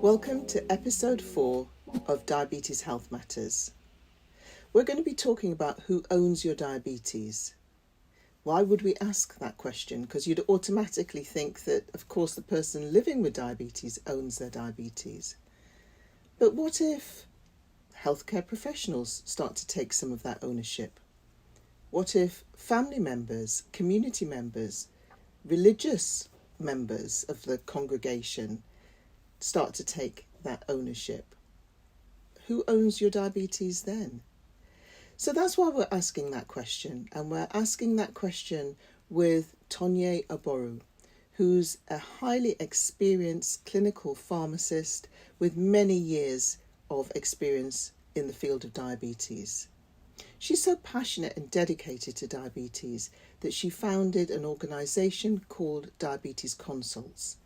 Welcome to episode 4 of Diabetes Health Matters. We're going to be talking about who owns your diabetes. Why would we ask that question? Because you'd automatically think that, of course, the person living with diabetes owns their diabetes. But what if healthcare professionals start to take some of that ownership? What if family members, community members, religious members of the congregation start to take that ownership? Who owns your diabetes then? So that's why we're asking that question, and we're asking that question with Tonye Oburoh, who's a highly experienced clinical pharmacist with many years of experience in the field of diabetes. She's so passionate and dedicated to diabetes that she founded an organisation called Diabetes Consults,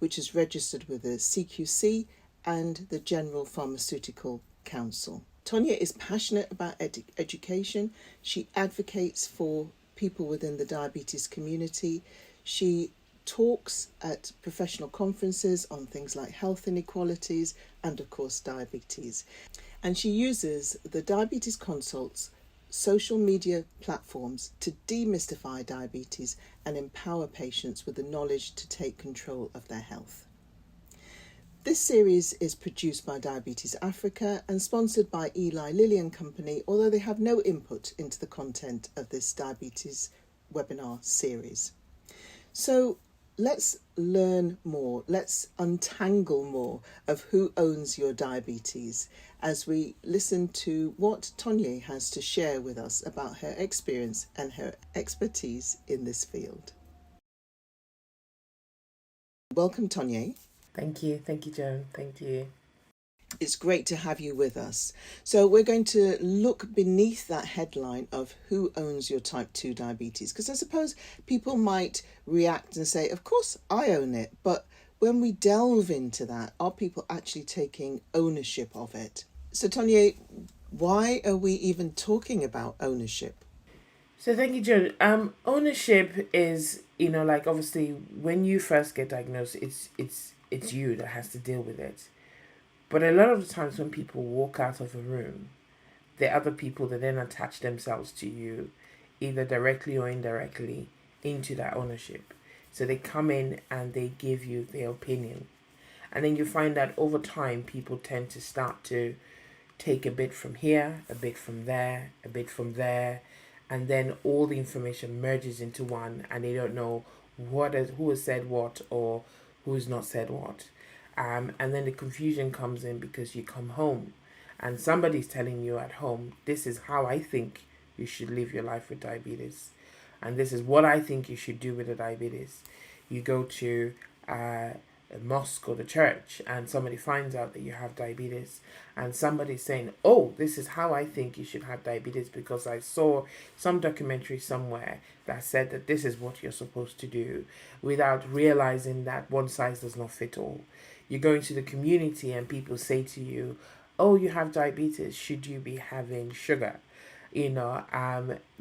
which is registered with the CQC and the General Pharmaceutical Council. Tonye is passionate about education. She advocates for people within the diabetes community. She talks at professional conferences on things like health inequalities and, of course, diabetes. And she uses the Diabetes Consults social media platforms to demystify diabetes and empower patients with the knowledge to take control of their health. This series is produced by Diabetes Africa and sponsored by Eli Lilly and Company, although they have no input into the content of this diabetes webinar series. So let's learn more, let's untangle more of who owns your diabetes as we listen to what Tonye has to share with us about her experience and her expertise in this field. Welcome, Tonye. Thank you, Joan. Thank you. It's great to have you with us. So we're going to look beneath that headline of who owns your type 2 diabetes, because I suppose people might react and say, of course I own it. But when we delve into that, are people actually taking ownership of it? So Tonye, why are we even talking about ownership? So thank you, Joan. Ownership is, obviously when you first get diagnosed, it's you that has to deal with it. But a lot of the times when people walk out of a room, there are other people that then attach themselves to you, either directly or indirectly, into that ownership. So they come in and they give you their opinion. And then you find that over time, people tend to start to take a bit from here, a bit from there, a bit from there, and then all the information merges into one, and they don't know who has said what or who has not said what. And then the confusion comes in because you come home and somebody's telling you at home, this is how I think you should live your life with diabetes. And this is what I think you should do with the diabetes. You go to a mosque or the church and somebody finds out that you have diabetes, and somebody's saying, oh, this is how I think you should have diabetes because I saw some documentary somewhere that said that this is what you're supposed to do, without realizing that one size does not fit all. You go into the community and people say to you, oh, you have diabetes, should you be having sugar?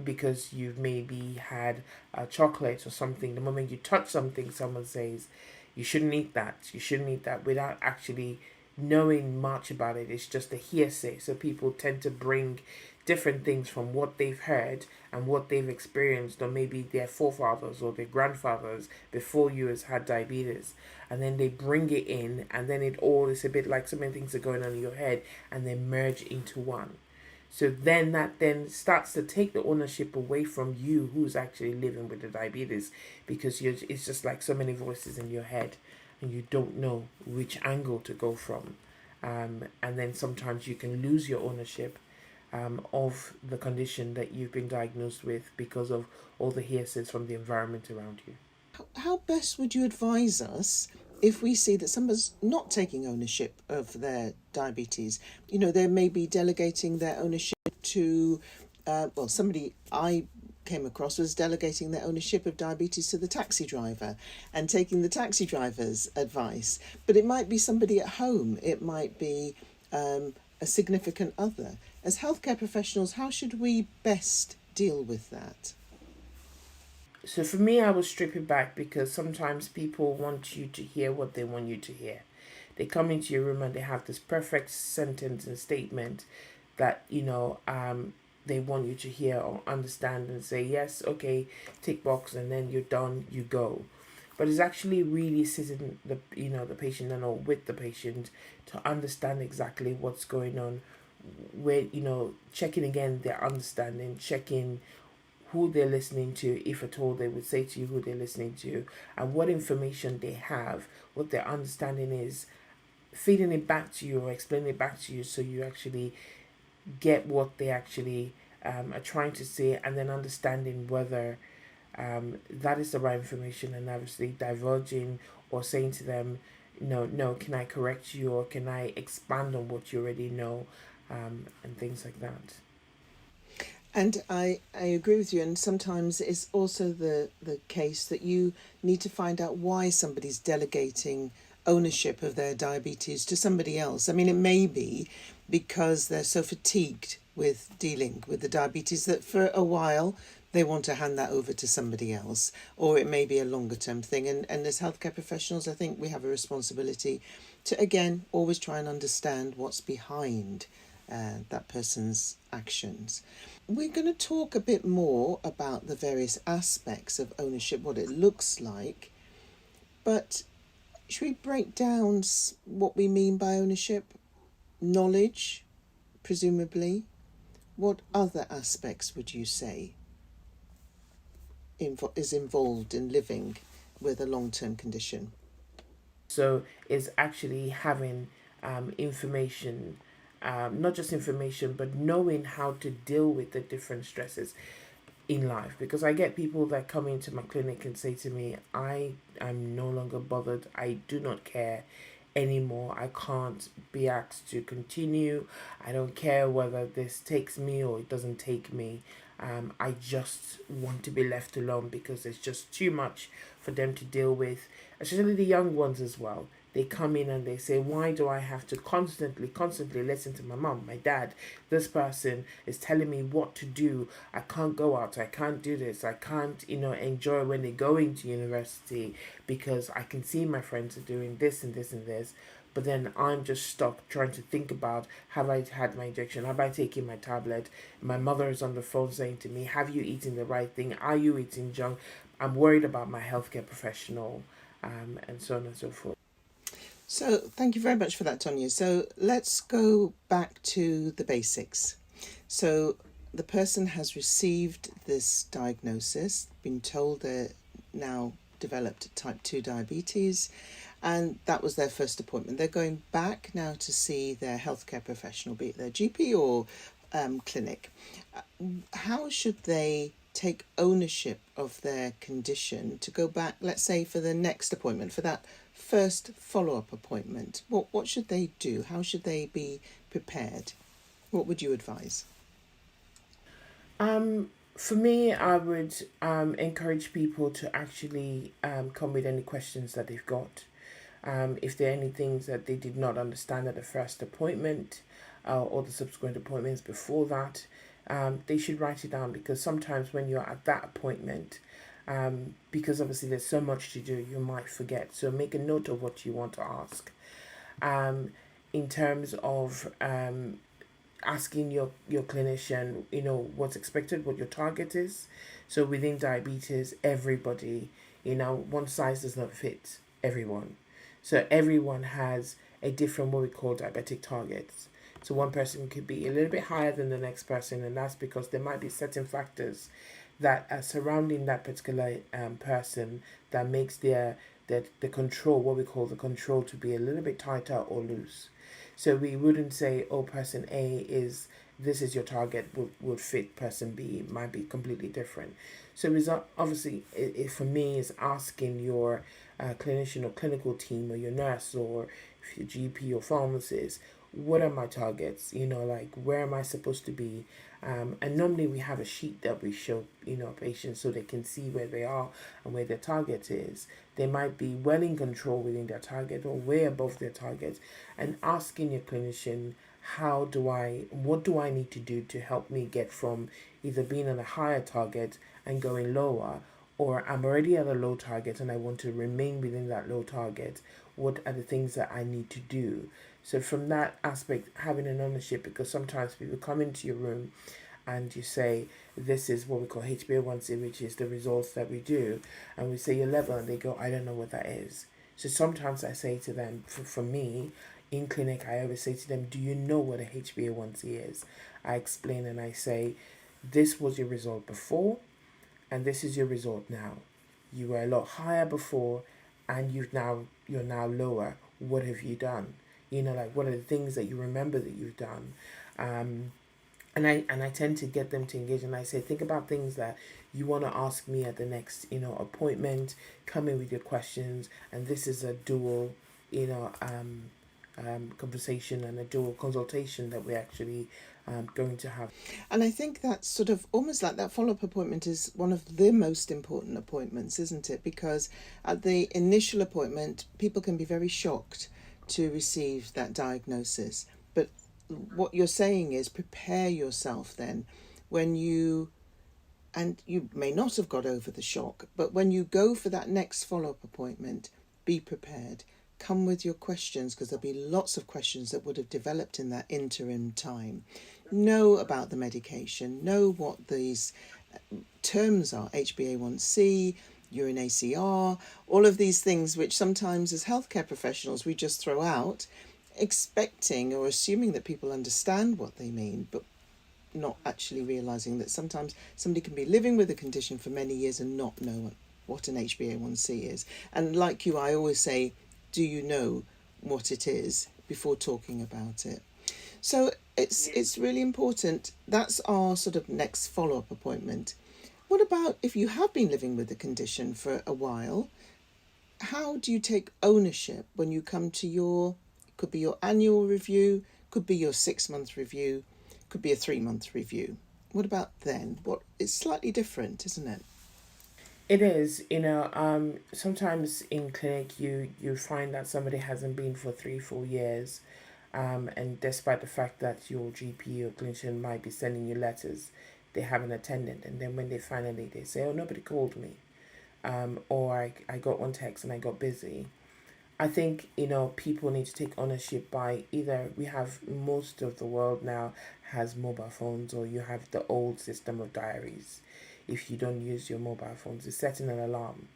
Because you've maybe had a chocolate or something. The moment you touch something, someone says, you shouldn't eat that. You shouldn't eat that, without actually knowing much about it. It's just a hearsay. So people tend to bring different things from what they've heard and what they've experienced, or maybe their forefathers or their grandfathers before you has had diabetes. And then they bring it in, and then it's a bit like so many things are going on in your head, and they merge into one. So then that then starts to take the ownership away from you who's actually living with the diabetes, because it's just like so many voices in your head and you don't know which angle to go from. And then sometimes you can lose your ownership of the condition that you've been diagnosed with because of all the hearsays from the environment around you. How best would you advise us if we see that somebody's not taking ownership of their diabetes? They may be delegating their ownership to, somebody I came across was delegating their ownership of diabetes to the taxi driver and taking the taxi driver's advice. But it might be somebody at home. It might be a significant other. As healthcare professionals, how should we best deal with that? So for me, I will strip it back, because sometimes people want you to hear what they want you to hear. They come into your room and they have this perfect sentence and statement that, they want you to hear or understand and say, yes, okay, tick box, and then you're done, you go. But it's actually really sitting the patient and or with the patient to understand exactly what's going on, where, checking again their understanding, checking who they're listening to, if at all they would say to you who they're listening to, and what information they have, what their understanding is, feeding it back to you or explaining it back to you, so you actually get what they actually are trying to say, and then understanding whether that is the right information, and obviously diverging or saying to them, no, can I correct you, or can I expand on what you already know, and things like that. And I agree with you. And sometimes it's also the case that you need to find out why somebody's delegating ownership of their diabetes to somebody else. I mean, it may be because they're so fatigued with dealing with the diabetes that for a while they want to hand that over to somebody else, or it may be a longer term thing. And as healthcare professionals, I think we have a responsibility to, again, always try and understand what's behind that person's actions. We're going to talk a bit more about the various aspects of ownership, what it looks like, but should we break down what we mean by ownership? Knowledge, presumably. What other aspects would you say is involved in living with a long-term condition? So it's actually having information, not just information, but knowing how to deal with the different stresses in life. Because I get people that come into my clinic and say to me, I am no longer bothered. I do not care anymore. I can't be asked to continue. I don't care whether this takes me or it doesn't take me. I just want to be left alone because it's just too much for them to deal with, especially the young ones as well. They come in and they say, why do I have to constantly listen to my mom, my dad? This person is telling me what to do. I can't go out. I can't do this. I can't, enjoy when they're going to university because I can see my friends are doing this and this and this. But then I'm just stuck trying to think about, have I had my injection? Have I taken my tablet? My mother is on the phone saying to me, have you eaten the right thing? Are you eating junk? I'm worried about my healthcare professional, and so on and so forth. So thank you very much for that, Tonye. So let's go back to the basics. So the person has received this diagnosis, been told they're now developed type 2 diabetes, and that was their first appointment. They're going back now to see their healthcare professional, be it their GP or clinic. How should they take ownership of their condition to go back, let's say, for the next appointment, for that first follow-up appointment? What should they do? How should they be prepared? What would you advise? For me, I would encourage people to actually come with any questions that they've got. If there are any things that they did not understand at the first appointment or the subsequent appointments before that, they should write it down, because sometimes when you're at that appointment, because obviously there's so much to do, you might forget. So make a note of what you want to ask. In terms of asking your clinician, what's expected, what your target is. So within diabetes, everybody, one size does not fit everyone. So everyone has a different, what we call diabetic targets. So one person could be a little bit higher than the next person, and that's because there might be certain factors that are surrounding that particular person that makes the control, what we call the control, to be a little bit tighter or loose. So we wouldn't say, oh, person A is, this is your target, would fit person B. It might be completely different. So it's obviously, it for me, is asking your clinician or clinical team, or your nurse, or if your GP or pharmacist, what are my targets? Like, where am I supposed to be? And normally we have a sheet that we show, patients, so they can see where they are and where their target is. They might be well in control within their target or way above their target, and asking your clinician, what do I need to do to help me get from either being on a higher target and going lower, or I'm already at a low target and I want to remain within that low target, what are the things that I need to do? So from that aspect, having an ownership, because sometimes people come into your room and you say, this is what we call HbA1c, which is the results that we do, and we say your level, and they go, I don't know what that is. So sometimes I say to them, for me, in clinic, I always say to them, do you know what a HbA1c is? I explain and I say, this was your result before, and this is your result now. You were a lot higher before, and you're now lower. What have you done? Like, what are the things that you remember that you've done? And I tend to get them to engage, and I say, think about things that you want to ask me at the next appointment. Come in with your questions, and this is a dual conversation and a dual consultation that we're actually going to have. And I think that's sort of almost like that follow-up appointment is one of the most important appointments, isn't it? Because at the initial appointment, people can be very shocked to receive that diagnosis. But what you're saying is prepare yourself then when and you may not have got over the shock, but when you go for that next follow-up appointment, be prepared. Come with your questions, because there'll be lots of questions that would have developed in that interim time. Know about the medication, know what these terms are, HbA1c, urine ACR, all of these things which sometimes as healthcare professionals we just throw out, expecting or assuming that people understand what they mean, but not actually realising that sometimes somebody can be living with a condition for many years and not know what an HbA1c is. And like you, I always say, do you know what it is before talking about it? So it's really important. That's our sort of next follow-up appointment. What about if you have been living with the condition for a while? How do you take ownership when you come to could be your annual review, could be your 6-month review, could be a 3-month review? What about then? It's slightly different, isn't it? It is, sometimes in clinic you find that somebody hasn't been for 3-4 years, and despite the fact that your GP or clinician might be sending you letters, they haven't attended, and then when they say, oh, nobody called me, or I got one text and I got busy. I think, people need to take ownership by either we have most of the world now has mobile phones, or you have the old system of diaries. If you don't use your mobile phones, it's setting an alarm.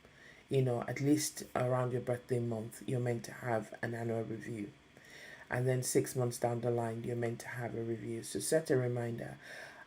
At least around your birthday month, you're meant to have an annual review. And then 6 months down the line, you're meant to have a review. So set a reminder.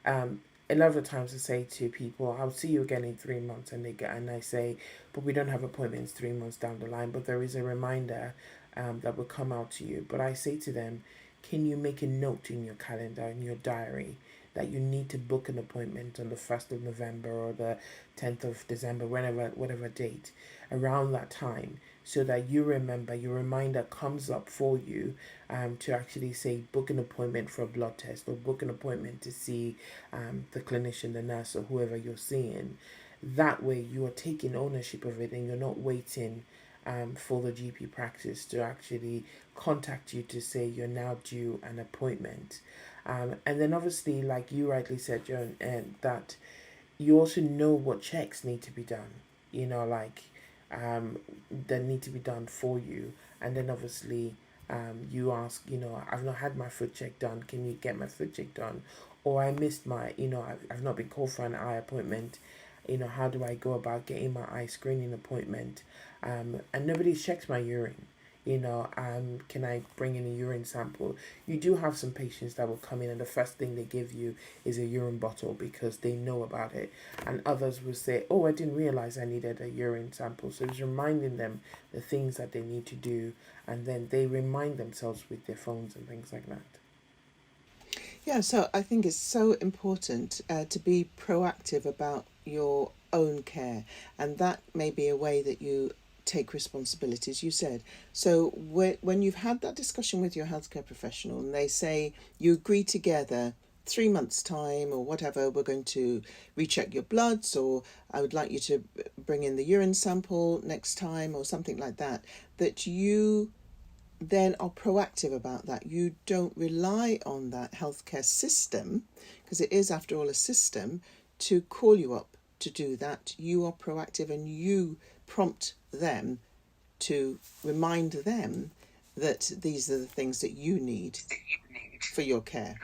A lot of the times I say to people, I'll see you again in 3 months, and I say, but we don't have appointments 3 months down the line, but there is a reminder that will come out to you. But I say to them, can you make a note in your calendar, in your diary, that you need to book an appointment on the 1st of November or the 10th of December, whatever date, around that time, so that you remember, your reminder comes up for you to actually say, book an appointment for a blood test, or book an appointment to see the clinician, the nurse, or whoever you're seeing. That way you are taking ownership of it, and you're not waiting for the GP practice to actually contact you to say you're now due an appointment. And then obviously, like you rightly said, Joan, and that you also know what checks need to be done, that need to be done for you. And then obviously, you ask, I've not had my foot check done. Can you get my foot check done? Or I missed I've not been called for an eye appointment. How do I go about getting my eye screening appointment? And nobody checks my urine. Can I bring in a urine sample? You do have some patients that will come in and the first thing they give you is a urine bottle because they know about it. And others will say, oh, I didn't realize I needed a urine sample. So it's reminding them the things that they need to do. And then they remind themselves with their phones and things like that. Yeah, so I think it's so important to be proactive about your own care. And that may be a way that you take responsibilities, you said. So when you've had that discussion with your healthcare professional and they say you agree together 3 months time or whatever, we're going to recheck your bloods, or I would like you to bring in the urine sample next time, or something like that, that you then are proactive about that. You don't rely on that healthcare system, because it is after all a system, to call you up to do that. You are proactive and you prompt them to remind them that these are the things that you need for your care.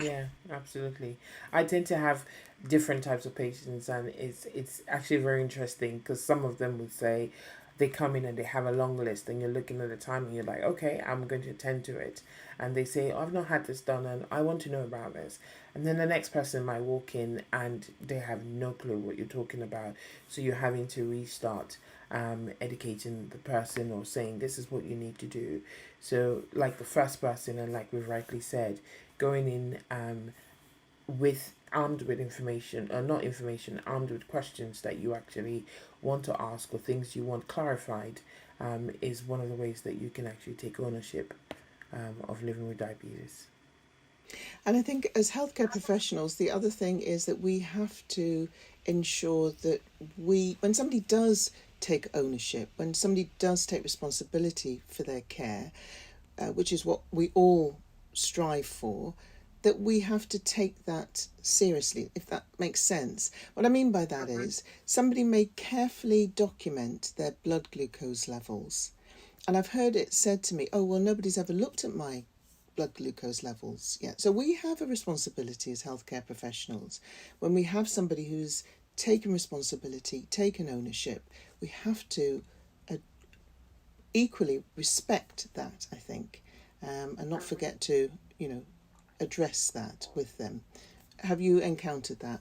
Yeah, absolutely. I tend to have different types of patients, and it's actually very interesting because some of them would say they come in and they have a long list, and you're looking at the time and you're like, okay, I'm going to attend to it, and they say, oh, I've not had this done, and I want to know about this, and then the next person might walk in and they have no clue what you're talking about, so you're having to restart educating the person or saying this is what you need to do. So like the first person, and like we've rightly said, going in with armed with information, or not information, armed with questions that you actually want to ask or things you want clarified, is one of the ways that you can actually take ownership of living with diabetes. And I think as healthcare professionals, the other thing is that we have to ensure that when somebody does take ownership, when somebody does take responsibility for their care, which is what we all strive for, that we have to take that seriously, if that makes sense. What I mean by that is somebody may carefully document their blood glucose levels. And I've heard it said to me, oh, well, nobody's ever looked at my blood glucose levels yet. So we have a responsibility as healthcare professionals. When we have somebody who's taken responsibility, taken ownership, we have to equally respect that, I think, and not forget to, address that with them. Have you encountered that?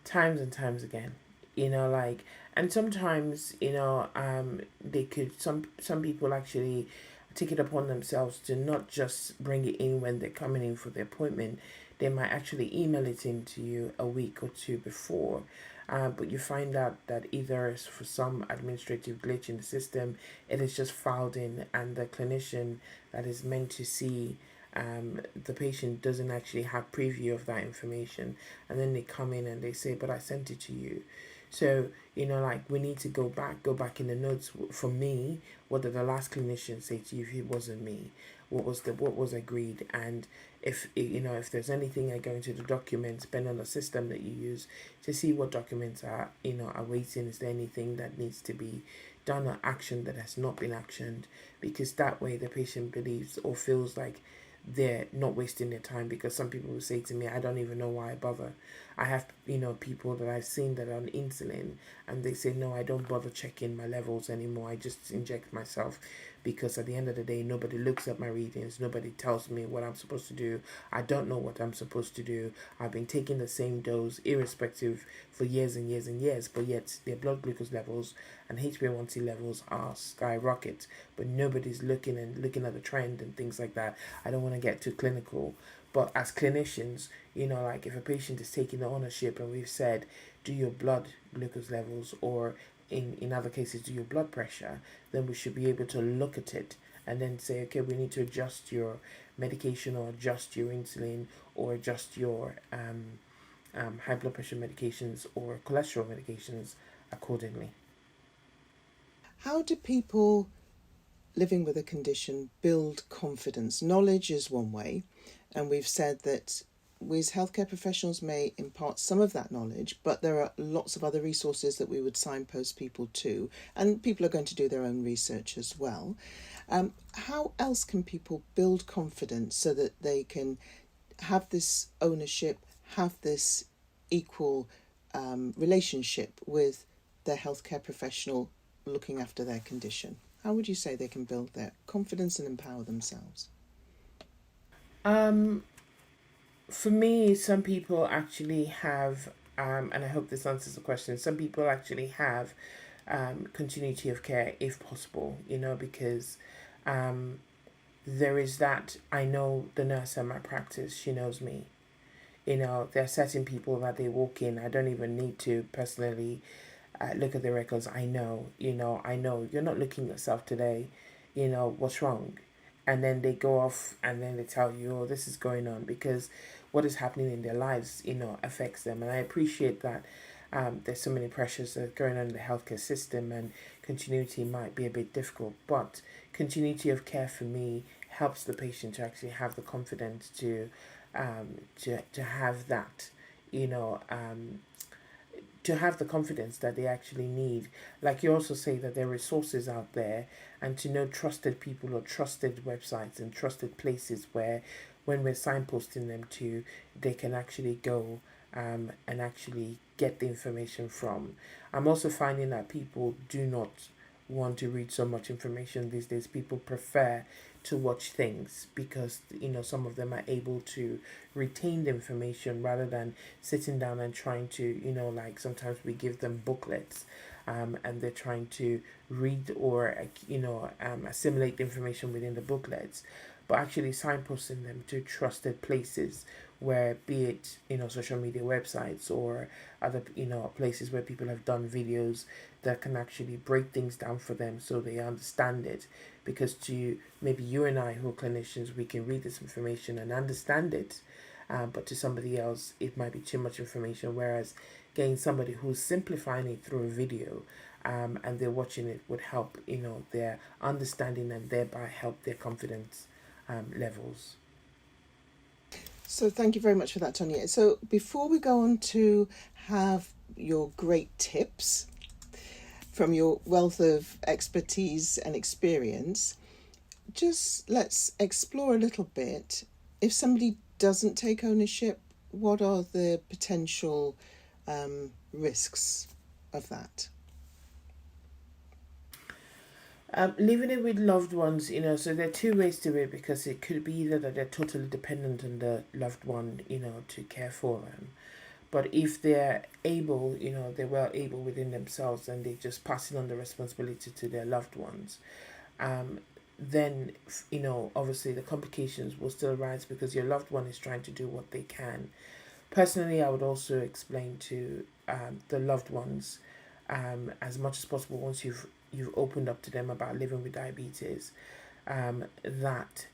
Times and times again, like, and sometimes, they could, some people actually take it upon themselves to not just bring it in when they're coming in for the appointment. They might actually email it in to you a week or two before, but you find out that either for some administrative glitch in the system, it is just filed in, and the clinician that is meant to see the patient doesn't actually have preview of that information, and then they come in and they say, but I sent it to you. So, like, we need to go back in the notes. For me, what did the last clinician say to you if it wasn't me? What was agreed? And if there's anything, I go into the documents, depending on the system that you use, to see what documents are awaiting. Is there anything that needs to be done or action that has not been actioned? Because that way the patient believes or feels like they're not wasting their time, because some people will say to me, I don't even know why I bother. I have people that I've seen that are on insulin, and they say, no, I don't bother checking my levels anymore, I just inject myself, because at the end of the day, nobody looks at my readings, nobody tells me what I'm supposed to do. I don't know what I'm supposed to do. I've been taking the same dose irrespective for years and years and years, but yet their blood glucose levels and HbA1c levels are skyrocket, but nobody's looking at the trend and things like that. I don't want to get too clinical, but as clinicians, like, if a patient is taking the ownership and we've said, do your blood glucose levels, or in other cases, do your blood pressure, then we should be able to look at it and then say, okay, we need to adjust your medication, or adjust your insulin, or adjust your high blood pressure medications or cholesterol medications accordingly. How do people living with a condition build confidence? Knowledge is one way, and we've said that we as healthcare professionals may impart some of that knowledge, but there are lots of other resources that we would signpost people to, and people are going to do their own research as well. How else can people build confidence so that they can have this ownership, have this equal relationship with their healthcare professional looking after their condition? How would you say they can build their confidence and empower themselves? For me, some people actually have, and I hope this answers the question, some people actually have continuity of care if possible, because there is that, I know the nurse at my practice, she knows me. There are certain people that they walk in, I don't even need to personally look at the records. I know, you're not looking at yourself today, what's wrong? And then they go off and then they tell you, oh, this is going on, because what is happening in their lives, affects them. And I appreciate that there's so many pressures that are going on in the healthcare system, and continuity might be a bit difficult. But continuity of care for me helps the patient to actually have the confidence to have that, to have the confidence that they actually need. Like you also say that there are resources out there, and to know trusted people or trusted websites and trusted places where, when we're signposting them to, they can actually go and actually get the information from. I'm also finding that people do not want to read so much information these days. People prefer to watch things because some of them are able to retain the information rather than sitting down and trying to like sometimes we give them booklets and they're trying to read or assimilate the information within the booklets, but actually signposting them to trusted places where, be it social media websites or other places where people have done videos that can actually break things down for them so they understand it. Because to maybe you and I who are clinicians, we can read this information and understand it, but to somebody else it might be too much information, whereas getting somebody who's simplifying it through a video and they're watching it would help their understanding and thereby help their confidence levels. So thank you very much for that, Tonye. So before we go on to have your great tips from your wealth of expertise and experience, just let's explore a little bit. If somebody doesn't take ownership, what are the potential risks of that? Living it with loved ones, so there are two ways to it, because it could be either that they're totally dependent on the loved one, to care for them. But if they're able, they're well able within themselves and they're just passing on the responsibility to their loved ones, then, obviously the complications will still arise because your loved one is trying to do what they can. Personally, I would also explain to the loved ones as much as possible, once you've opened up to them about living with diabetes, that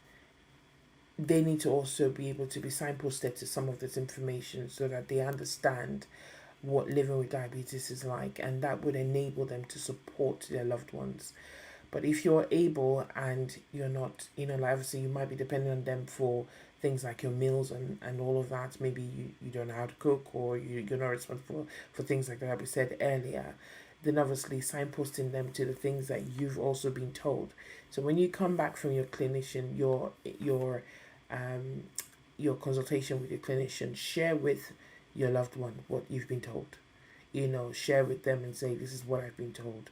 they need to also be able to be signposted to some of this information so that they understand what living with diabetes is like, and that would enable them to support their loved ones. But if you're able and you're not, like obviously you might be dependent on them for things like your meals and all of that. Maybe you don't know how to cook, or you're not responsible for things like that we said earlier. Then obviously signposting them to the things that you've also been told. So when you come back from your clinician, your consultation with your clinician, share with your loved one what you've been told. Share with them and say, this is what I've been told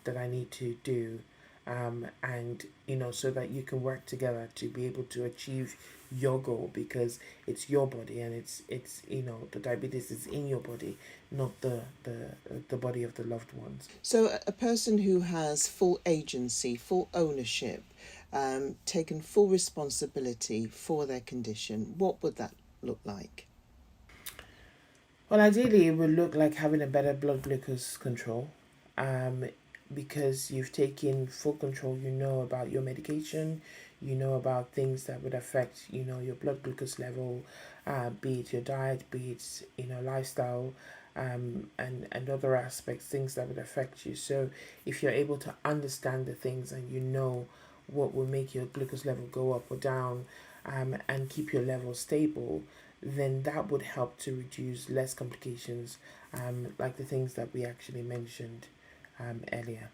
that I need to do, and so that you can work together to be able to achieve your goal, because it's your body and it's the diabetes is in your body, not the body of the loved ones. So a person who has full agency, full ownership, taken full responsibility for their condition, what would that look like? Well, ideally, it would look like having a better blood glucose control, because you've taken full control. You know about your medication, you know about things that would affect, your blood glucose level, be it your diet, be it, lifestyle, and other aspects, things that would affect you. So if you're able to understand the things and you know what will make your glucose level go up or down, and keep your level stable, then that would help to reduce less complications, like the things that we actually mentioned earlier.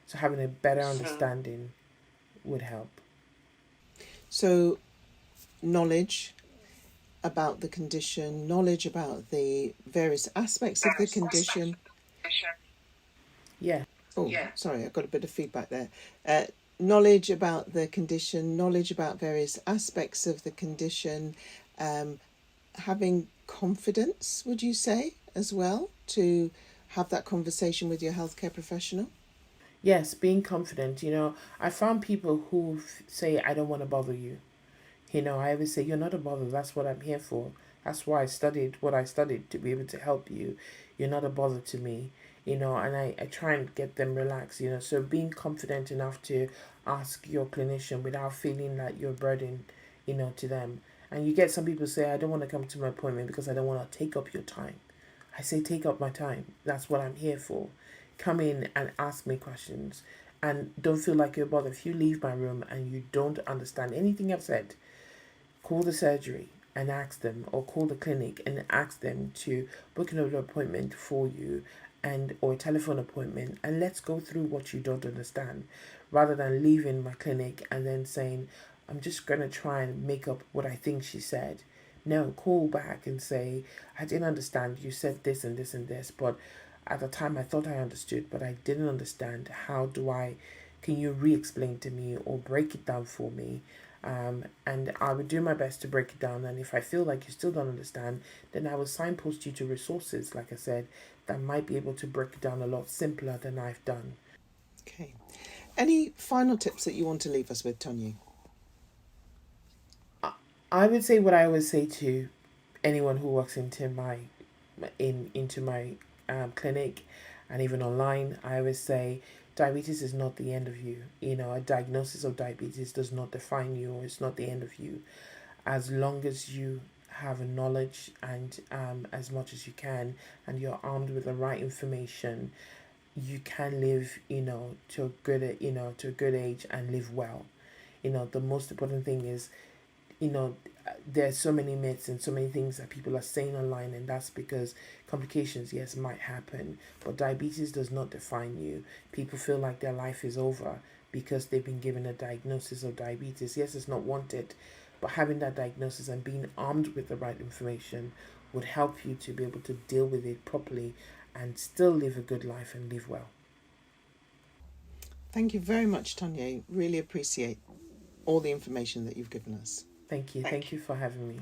So having a better understanding would help. So knowledge about the condition, knowledge about the various aspects of the condition. Yeah. Oh, sorry, I got a bit of feedback there. Knowledge about the condition, knowledge about various aspects of the condition, having confidence, would you say, as well, to have that conversation with your healthcare professional? Yes, being confident. I found people who say, I don't want to bother you. I always say, you're not a bother. That's what I'm here for. That's why I studied what I studied, to be able to help you. You're not a bother to me. And I try and get them relaxed, So being confident enough to ask your clinician without feeling like you're a burden, to them. And you get some people say, I don't want to come to my appointment because I don't want to take up your time. I say, take up my time. That's what I'm here for. Come in and ask me questions. And don't feel like you're bothered. If you leave my room and you don't understand anything I've said, call the surgery. and ask them, or call the clinic and ask them to book another appointment for you, and or a telephone appointment, and let's go through what you don't understand, rather than leaving my clinic and then saying, I'm just going to try and make up what I think she said. No, call back and say, I didn't understand. You said this and this and this, but at the time I thought I understood, but I didn't understand. Can you re explain to me or break it down for me? And I would do my best to break it down. And if I feel like you still don't understand, then I will signpost you to resources, like I said, that might be able to break it down a lot simpler than I've done. Okay. Any final tips that you want to leave us with, Tonye? I would say what I always say to anyone who walks into my clinic and even online. I always say diabetes is not the end of you. A diagnosis of diabetes does not define you, or it's not the end of you. As long as you have a knowledge and as much as you can, and you're armed with the right information, you can live to a good age and live well. The most important thing is, there's so many myths and so many things that people are saying online, and that's because complications, yes, might happen, but diabetes does not define you. People feel like their life is over because they've been given a diagnosis of diabetes. Yes, it's not wanted, but having that diagnosis and being armed with the right information would help you to be able to deal with it properly and still live a good life and live well. Thank you very much, Tonye. Really appreciate all the information that you've given us. Thank you. Thank you for having me.